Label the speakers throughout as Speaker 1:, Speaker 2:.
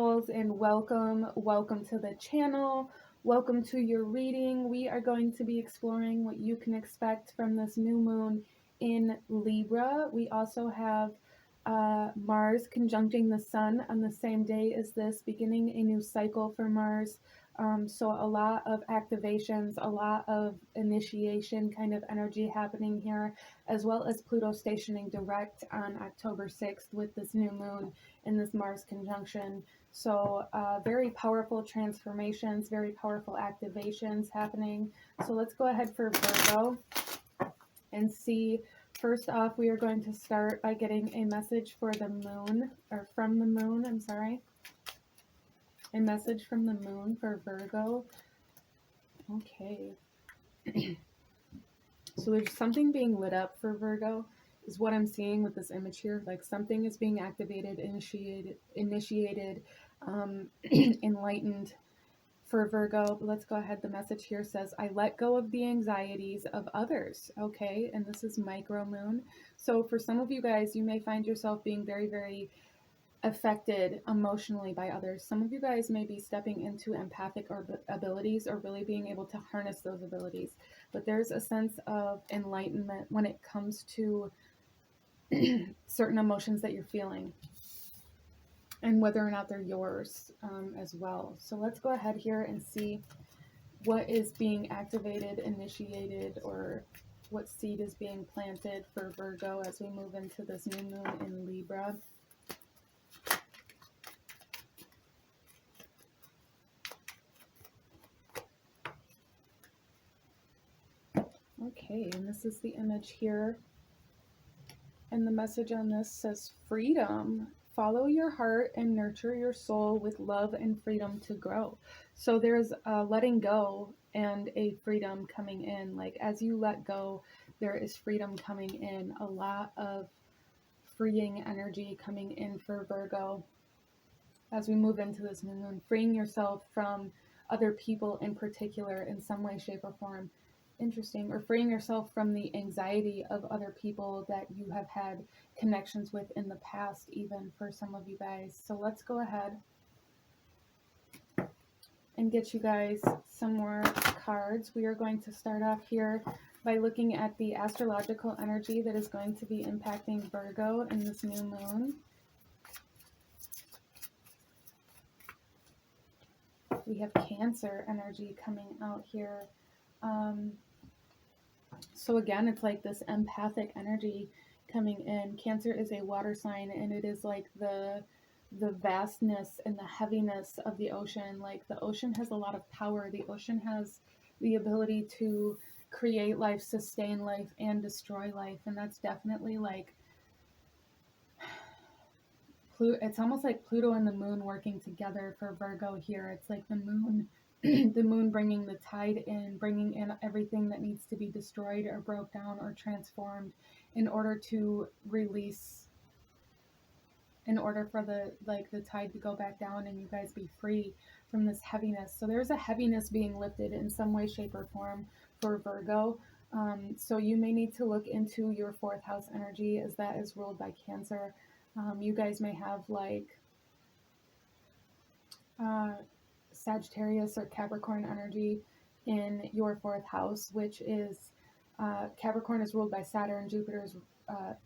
Speaker 1: souls, and welcome to the channel. Welcome to your reading. We are going to be exploring what you can expect from this new moon in Libra. We also have Mars conjuncting the sun on the same day as this, beginning a new cycle for Mars. So a lot of activations, a lot of initiation kind of energy happening here, as well as Pluto stationing direct on October 6th with this new moon in this Mars conjunction. So very powerful transformations, very powerful activations happening. So let's go ahead for Virgo and see. First off, we are going to start by getting a message for the moon, or from the moon, I'm sorry. A message from the moon for Virgo. Okay. So there's something being lit up for Virgo is what I'm seeing with this image here. Like something is being activated, initiated, enlightened for Virgo. Let's go ahead. The message here says, I let go of the anxieties of others. Okay. And this is micro moon. So for some of you guys, you may find yourself being very, very affected emotionally by others. Some of you guys may be stepping into empathic abilities or really being able to harness those abilities. But there's a sense of enlightenment when it comes to certain emotions that you're feeling and whether or not they're yours as well. So let's go ahead here and see what is being activated, initiated, or what seed is being planted for Virgo as we move into this new moon in Libra. Okay, and this is the image here. And the message on this says freedom. Follow your heart and nurture your soul with love and freedom to grow. So there's a letting go and a freedom coming in. Like as you let go, there is freedom coming in. A lot of freeing energy coming in for Virgo as we move into this new moon. Freeing yourself from other people in particular in some way, shape, or form. Interesting. Or freeing yourself from the anxiety of other people that you have had connections with in the past, even for some of you guys. So let's go ahead and get you guys some more cards. We are going to start off here by looking at the astrological energy that is going to be impacting Virgo in this new moon. We have Cancer energy coming out here. So again, it's like this empathic energy coming in. Cancer is a water sign, and it is like the vastness and the heaviness of the ocean. Like the ocean has a lot of power. The ocean has the ability to create life, sustain life, and destroy life. And that's definitely like it's almost like Pluto and the moon working together for Virgo here. It's like the moon the moon bringing the tide in, bringing in everything that needs to be destroyed or broke down or transformed in order to release, in order for the tide to go back down and you guys be free from this heaviness. So there's a heaviness being lifted in some way, shape, or form for Virgo. So you may need to look into your fourth house energy, as that is ruled by Cancer. You guys may have like Sagittarius or Capricorn energy in your fourth house, which is Capricorn is ruled by Saturn,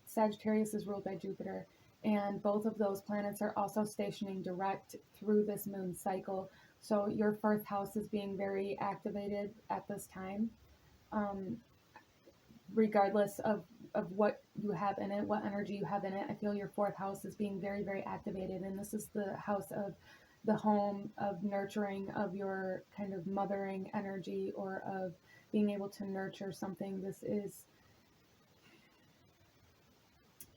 Speaker 1: Sagittarius is ruled by Jupiter, and both of those planets are also stationing direct through this moon cycle. So your fourth house is being very activated at this time, regardless of what you have in it, what energy you have in it. I feel your fourth house is being very, very activated, and this is the house of the home, of nurturing, of your kind of mothering energy, or of being able to nurture something. This is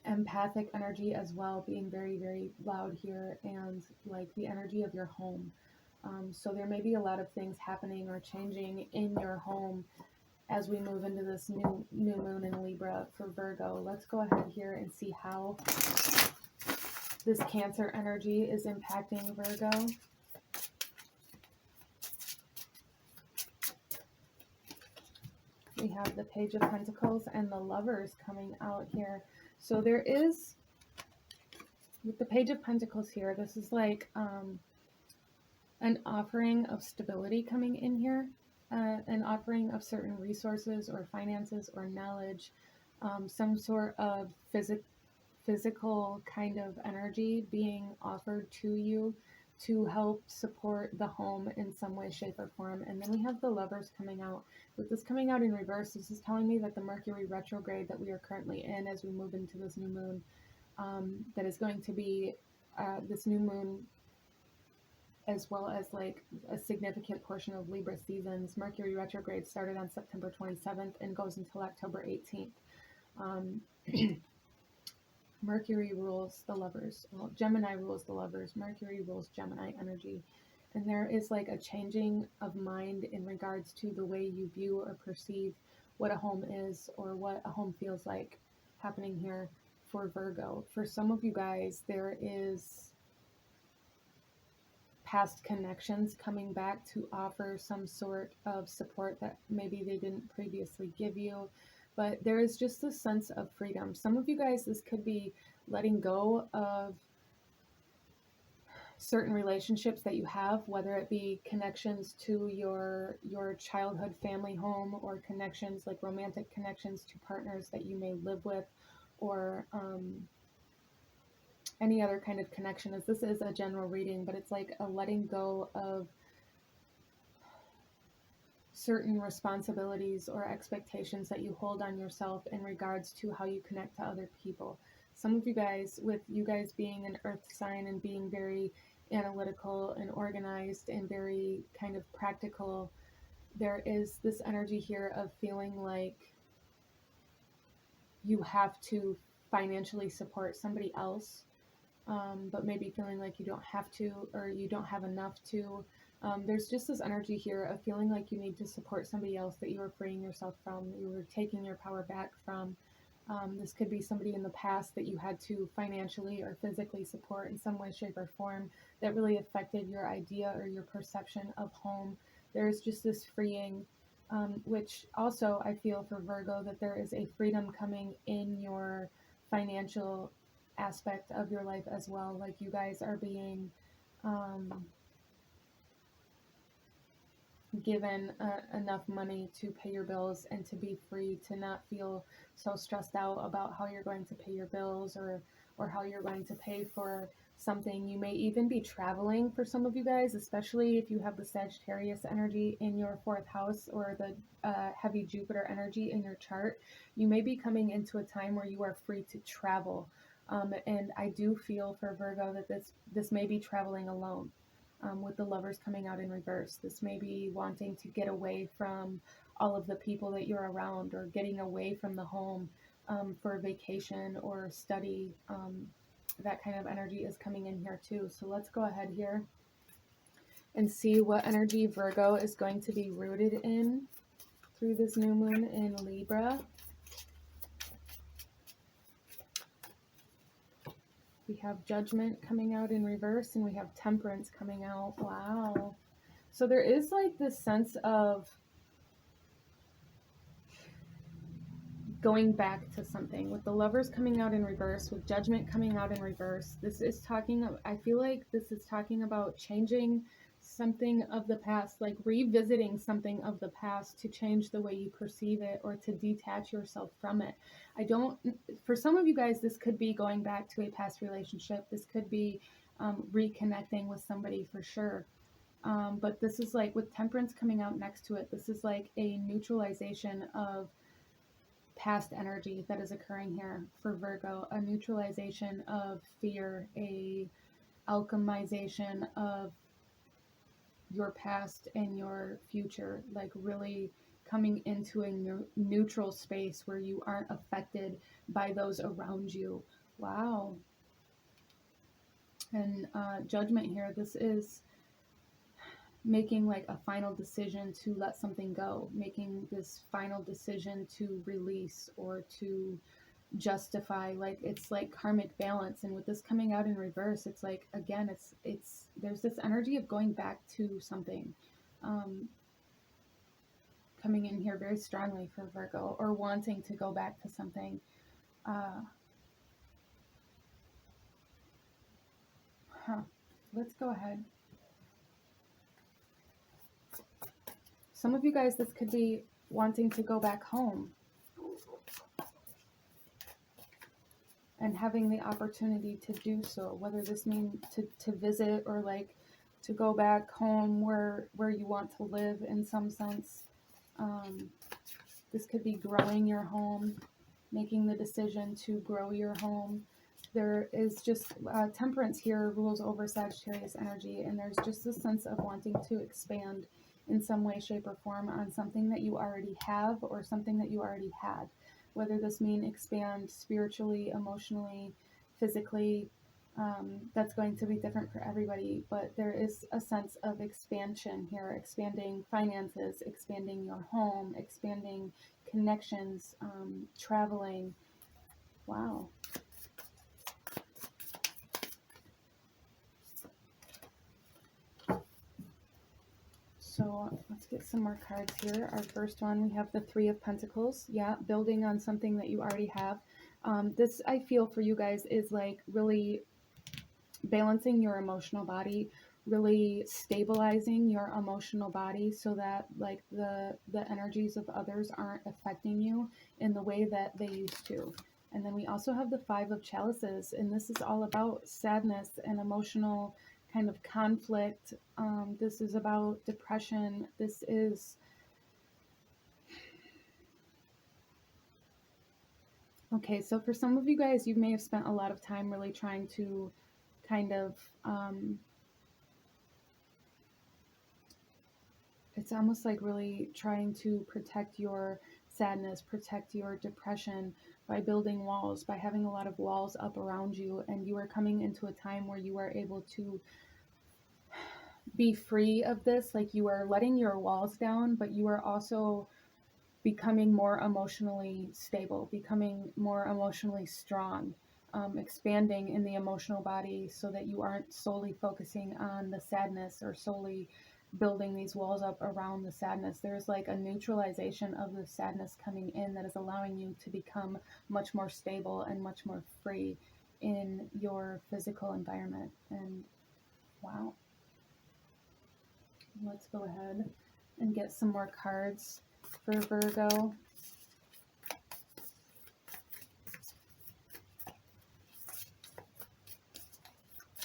Speaker 1: empathic energy as well, being very, very loud here, and like the energy of your home. So there may be a lot of things happening or changing in your home as we move into this new moon in Libra for Virgo. Let's go ahead here and see how this Cancer energy is impacting Virgo. We have the Page of Pentacles and the Lovers coming out here. So there is With the Page of Pentacles here, this is like an offering of stability coming in here, an offering of certain resources or finances or knowledge, some sort of physical kind of energy being offered to you to help support the home in some way, shape, or form. And then we have the Lovers coming out. With this coming out in reverse, this is telling me that the Mercury retrograde that we are currently in as we move into this new moon, that is going to be this new moon, as well as like a significant portion of Libra seasons. Mercury retrograde started on September 27th and goes until October 18th. Mercury rules the Lovers. Well, Gemini rules the Lovers. Mercury rules Gemini energy. And there is like a changing of mind in regards to the way you view or perceive what a home is or what a home feels like happening here for Virgo. For some of you guys, there is past connections coming back to offer some sort of support that maybe they didn't previously give you. But there is just this sense of freedom. Some of you guys, this could be letting go of certain relationships that you have, whether it be connections to your childhood family home, or connections like romantic connections to partners that you may live with, or any other kind of connection, as this is a general reading, but it's like a letting go of certain responsibilities or expectations that you hold on yourself in regards to how you connect to other people. Some of you guys, with you guys being an earth sign and being very analytical and organized and very kind of practical, there is this energy here of feeling like you have to financially support somebody else, but maybe feeling like you don't have to, or you don't have enough to. There's just this energy here of feeling like you need to support somebody else that you are freeing yourself from, you were taking your power back from. This could be somebody in the past that you had to financially or physically support in some way, shape, or form that really affected your idea or your perception of home. There's just this freeing, which also I feel for Virgo, that there is a freedom coming in your financial aspect of your life as well. Like you guys are being given enough money to pay your bills and to be free, to not feel so stressed out about how you're going to pay your bills, or how you're going to pay for something. You may even be traveling for some of you guys, especially if you have the Sagittarius energy in your fourth house, or the heavy Jupiter energy in your chart. You may be coming into a time where you are free to travel. And I do feel for Virgo that this may be traveling alone. With the Lovers coming out in reverse, this may be wanting to get away from all of the people that you're around, or getting away from the home for a vacation or study. That kind of energy is coming in here too. So let's go ahead here and see what energy Virgo is going to be rooted in through this new moon in Libra. We have Judgment coming out in reverse, and we have Temperance coming out. Wow. So there is like this sense of going back to something. With the Lovers coming out in reverse, with Judgment coming out in reverse, this is talking, I feel like this is talking about changing something of the past, like revisiting something of the past to change the way you perceive it, or to detach yourself from it. For some of you guys, this could be going back to a past relationship. This could be reconnecting with somebody for sure. But this is like, with Temperance coming out next to it, this is like a neutralization of past energy that is occurring here for Virgo, a neutralization of fear, a alchemization of your past and your future, like really coming into a neutral space where you aren't affected by those around you. Wow. And Judgment here, this is making like a final decision to let something go, making this final decision to release or to justify. Like it's like karmic balance. And with this coming out in reverse, it's like, again, it's there's this energy of going back to something coming in here very strongly for Virgo, or wanting to go back to something. Let's go ahead. Some of you guys, this could be wanting to go back home and having the opportunity to do so, whether this means to visit or like to go back home where you want to live in some sense. This could be growing your home, making the decision to grow your home. There is just temperance here rules over Sagittarius energy, and there's just a sense of wanting to expand in some way, shape, or form on something that you already have or something that you already had. Whether this mean expand spiritually, emotionally, physically, that's going to be different for everybody, but there is a sense of expansion here, expanding finances, expanding your home, expanding connections, traveling. Wow. So let's get some more cards here. Our first one, we have the Three of Pentacles. Yeah, building on something that you already have. This, I feel for you guys, is like really balancing your emotional body, really stabilizing your emotional body so that like the energies of others aren't affecting you in the way that they used to. And then we also have the Five of Chalices, and this is all about sadness and emotional kind of conflict. This is about depression. This is okay. So for some of you guys, you may have spent a lot of time really trying to kind of it's almost like really trying to protect your sadness, protect your depression by building walls, by having a lot of walls up around you. And you are coming into a time where you are able to be free of this. Like you are letting your walls down, but you are also becoming more emotionally stable, becoming more emotionally strong, expanding in the emotional body so that you aren't solely focusing on the sadness or solely building these walls up around the sadness. There's like a neutralization of the sadness coming in that is allowing you to become much more stable and much more free in your physical environment. And wow, let's go ahead and get some more cards for Virgo.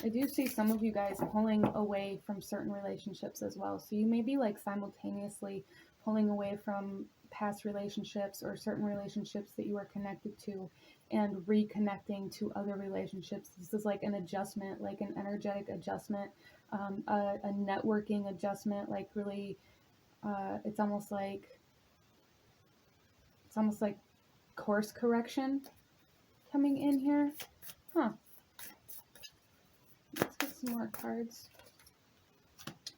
Speaker 1: I do see some of you guys pulling away from certain relationships as well. So you may be like simultaneously pulling away from past relationships or certain relationships that you are connected to and reconnecting to other relationships. This is like an adjustment, like an energetic adjustment, a networking adjustment, like really, it's almost like course correction coming in here. Let's get some more cards.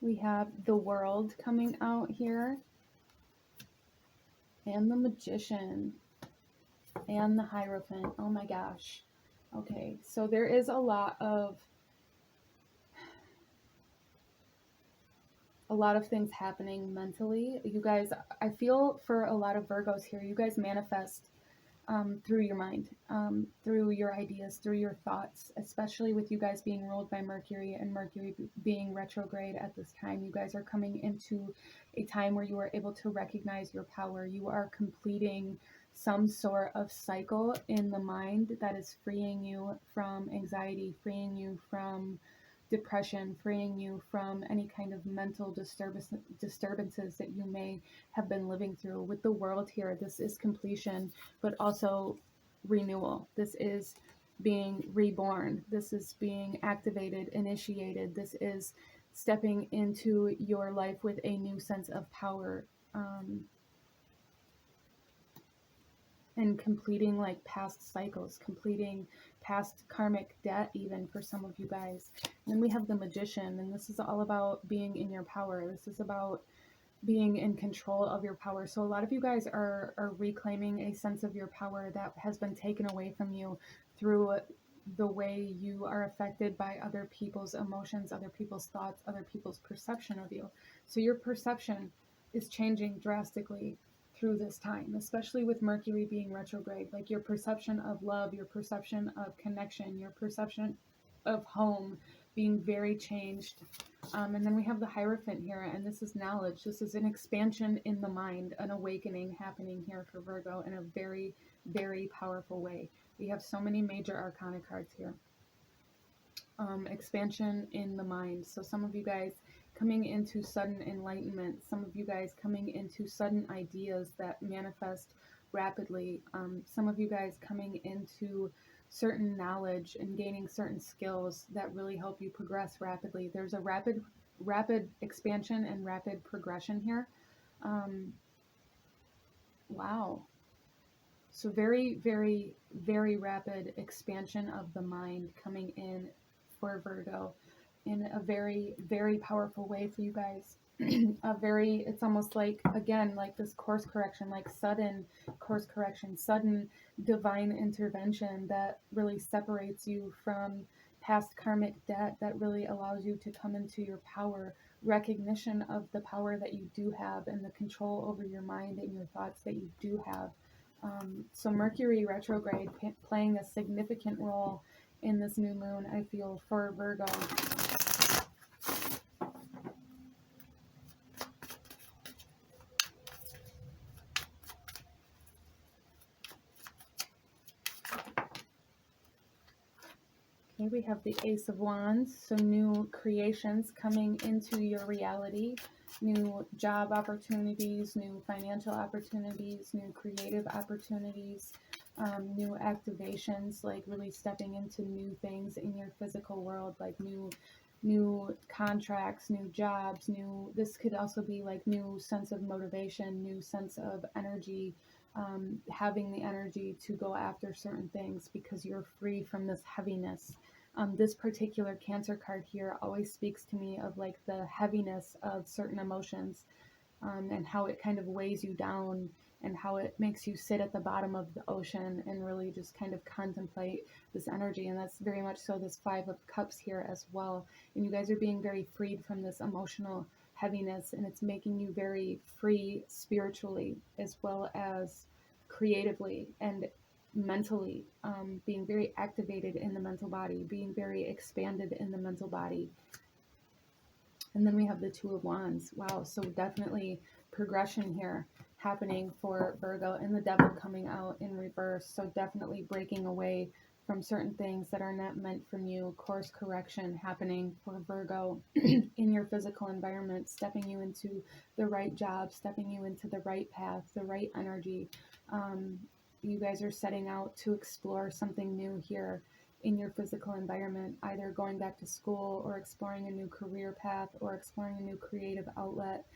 Speaker 1: We have the World coming out here, and the Magician, and the Hierophant. Oh my gosh. Okay, so there is a lot of things happening mentally. You guys, I feel for a lot of Virgos here, you guys manifest through your mind, through your ideas, through your thoughts, especially with you guys being ruled by Mercury and Mercury being retrograde at this time. You guys are coming into a time where you are able to recognize your power. You are completing some sort of cycle in the mind that is freeing you from anxiety, freeing you from depression, freeing you from any kind of mental disturbances that you may have been living through. With the World here, this is completion, but also renewal. This is being reborn. This is being activated, initiated. This is stepping into your life with a new sense of power, and completing like past cycles, completing past karmic debt even for some of you guys. And then we have the Magician, and this is all about being in your power. This is about being in control of your power. So a lot of you guys are reclaiming a sense of your power that has been taken away from you through the way you are affected by other people's emotions, other people's thoughts, other people's perception of you. So your perception is changing drastically through this time, especially with Mercury being retrograde. Like your perception of love, your perception of connection, your perception of home, being very changed. And then we have the Hierophant here, and this is knowledge. This is an expansion in the mind, an awakening happening here for Virgo in a very, very powerful way. We have so many major arcana cards here. Expansion in the mind. So some of you guys coming into sudden enlightenment, some of you guys coming into sudden ideas that manifest rapidly, some of you guys coming into certain knowledge and gaining certain skills that really help you progress rapidly. There's a rapid expansion and rapid progression here. Wow. So very, very, very rapid expansion of the mind coming in for Virgo in a very, very powerful way for you guys. It's almost like, again, like this course correction, like sudden course correction, sudden divine intervention that really separates you from past karmic debt, that really allows you to come into your power, recognition of the power that you do have and the control over your mind and your thoughts that you do have. So Mercury retrograde playing a significant role in this new moon, I feel, for Virgo. Okay, we have the Ace of Wands, so new creations coming into your reality, new job opportunities, new financial opportunities, new creative opportunities, new activations, like really stepping into new things in your physical world, like new contracts, new jobs, this could also be like new sense of motivation, new sense of energy, having the energy to go after certain things because you're free from this heaviness. This particular Cancer card here always speaks to me of like the heaviness of certain emotions, and how it kind of weighs you down and how it makes you sit at the bottom of the ocean and really just kind of contemplate this energy. And that's very much so this Five of Cups here as well. And you guys are being very freed from this emotional heaviness, and it's making you very free spiritually as well as creatively and mentally, being very activated in the mental body, being very expanded in the mental body. And then we have the Two of Wands. Wow, so definitely progression here happening for Virgo, and the Devil coming out in reverse. So definitely breaking away from certain things that are not meant from you. Course correction happening for Virgo in your physical environment, stepping you into the right job, stepping you into the right path, the right energy. You guys are setting out to explore something new here in your physical environment, either going back to school or exploring a new career path or exploring a new creative outlet.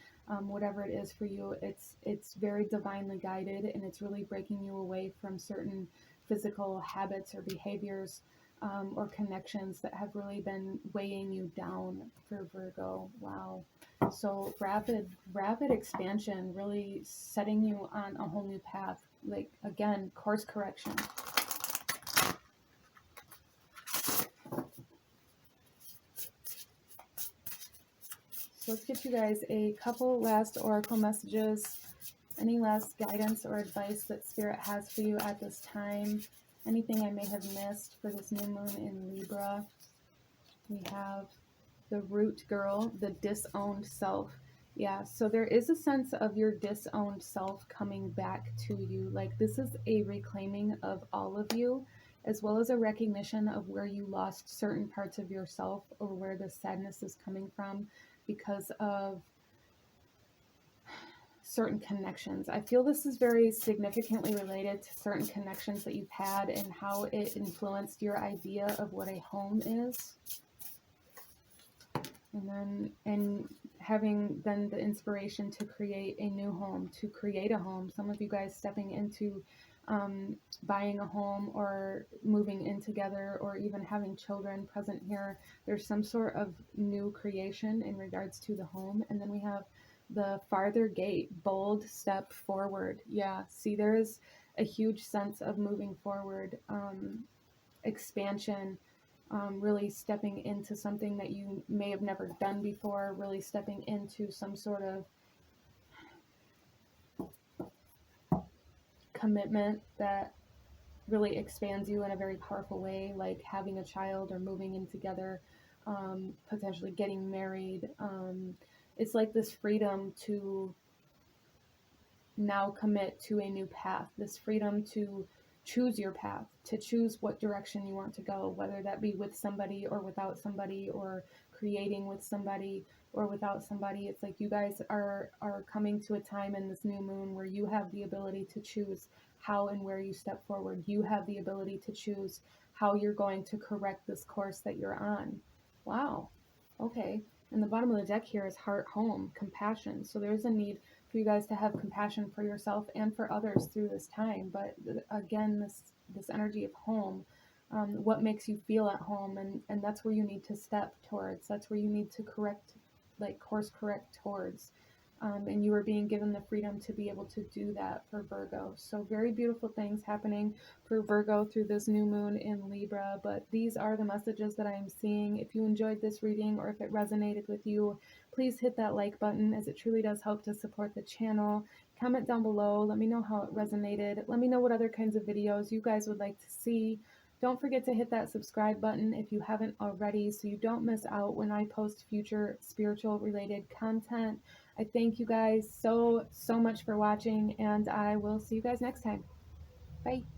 Speaker 1: Whatever it is for you, it's very divinely guided, and it's really breaking you away from certain physical habits or behaviors, or connections that have really been weighing you down for Virgo. Wow. So rapid expansion, really setting you on a whole new path. Like, again, course correction. So let's get you guys a couple last oracle messages. Any last guidance or advice that Spirit has for you at this time? Anything I may have missed for this new moon in Libra? We have the Root Girl, the disowned self. Yeah, so there is a sense of your disowned self coming back to you. Like, this is a reclaiming of all of you, as well as a recognition of where you lost certain parts of yourself, or where the sadness is coming from because of certain connections. I feel this is very significantly related to certain connections that you've had and how it influenced your idea of what a home is. And having then the inspiration to create a new home, to create a home. Some of you guys stepping into buying a home or moving in together, or even having children present here. There's some sort of new creation in regards to the home. And then we have the farther gate, bold step forward. Yeah, see, there's a huge sense of moving forward, expansion, really stepping into something that you may have never done before, really stepping into some sort of commitment that really expands you in a very powerful way, like having a child or moving in together. potentially getting married. It's like this freedom to now commit to a new path, this freedom to choose your path, to choose what direction you want to go, whether that be with somebody or without somebody, or creating with somebody or without somebody. It's like you guys are coming to a time in this new moon where you have the ability to choose how and where you step forward. You have the ability to choose how you're going to correct this course that you're on. Wow. Okay. And the bottom of the deck here is heart, home, compassion. So there's a need for you guys to have compassion for yourself and for others through this time. But again, this energy of home, what makes you feel at home, and that's where you need to step towards. That's where you need to correct, like course correct towards. And you are being given the freedom to be able to do that for Virgo. So very beautiful things happening for Virgo through this new moon in Libra. But these are the messages that I am seeing. If you enjoyed this reading or if it resonated with you, please hit that like button, as it truly does help to support the channel. Comment down below. Let me know how it resonated. Let me know what other kinds of videos you guys would like to see. Don't forget to hit that subscribe button if you haven't already, so you don't miss out when I post future spiritual related content. I thank you guys so much for watching, and I will see you guys next time. Bye.